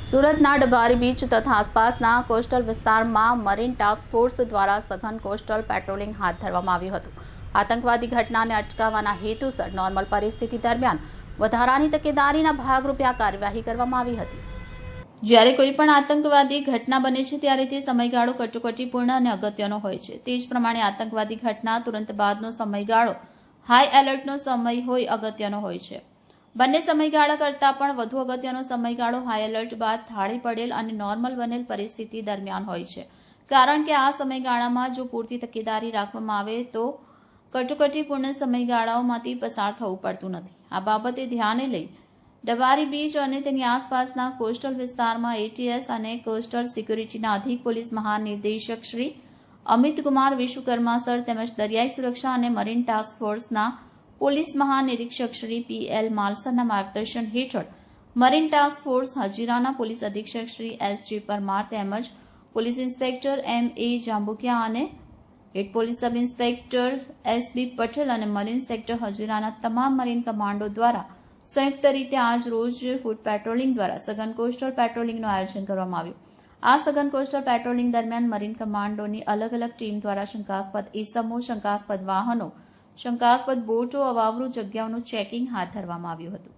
સુરતના ડબારી બીચ તથા આસપાસના કોસ્ટલ વિસ્તારમાં મરીન ટાસ્ક ફોર્સ દ્વારા સઘન કોસ્ટલ પેટ્રોલિંગ હાથ ધરવામાં આવ્યું હતું. આતંકવાદી ઘટનાને અટકાવવાના હેતુસર નોર્મલ પરિસ્થિતિ દરમિયાન વધારાની તકેદારીના ભાગરૂપે આ કાર્યવાહી કરવામાં આવી હતી. જ્યારે કોઈ પણ આતંકવાદી ઘટના બને છે ત્યારે તે સમયગાળો કટોકટીપૂર્ણ અને અગત્યનો હોય છે. તે જ પ્રમાણે આતંકવાદી ઘટના તુરંત બાદનો સમયગાળો હાઈ એલર્ટનો સમય હોય અગત્યનો હોય છે. બંને સમયગાળા કરતાં પણ વધુ અગત્યનો સમયગાળો હાઈ એલર્ટ બાદ થાળી પડેલ અને નોર્મલ બનેલ પરિસ્થિતિ દરમિયાન હોય છે. કારણ કે આ સમયગાળામાં જો પૂરતી તકેદારી રાખવામાં આવે તો કટોકટીપૂર્ણ સમયગાળાઓમાંથી પસાર થવું પડતું નથી. આ બાબતે ધ્યાને લઈ ડબારી બીચ અને તેની આસપાસના કોસ્ટલ વિસ્તારમાં એટીએસ અને કોસ્ટલ સિક્યુરિટીના અધિક પોલીસ મહાનિર્દેશક શ્રી અમિત કુમાર વિશ્વકર્મા સર તેમજ દરિયાઈ સુરક્ષા અને મરીન ટાસ્ક ફોર્સના પોલીસ મહાનિરીક્ષક શ્રી પીએલ માલસરના માર્ગદર્શન હેઠળ મરીન ટાસ્ક ફોર્સ હજીરાના પોલીસ અધિક્ષક શ્રી એસજી પરમાર તેમજ police inspector M A Jambukiya અને head police sub inspector SB Patel અને મરીન સેક્ટર હજીરાના તમામ મરીન કમાન્ડો દ્વારા સંયુક્ત રીતે આજ રોજ ફૂટ પેટ્રોલિંગ દ્વારા સઘન કોસ્ટલ પેટ્રોલિંગનું આયોજન કરવામાં આવ્યું. આ સઘન કોસ્ટલ પેટ્રોલિંગ દરમિયાન મરીન કમાન્ડોની અલગ અલગ ટીમ દ્વારા શંકાસ્પદ ઇસમો, શંકાસ્પદ વાહનો, શંકાસ્પદ બોટો, અવાવરૂ જગ્યાઓનું ચેકિંગ હાથ ધરવામાં આવ્યું હતું.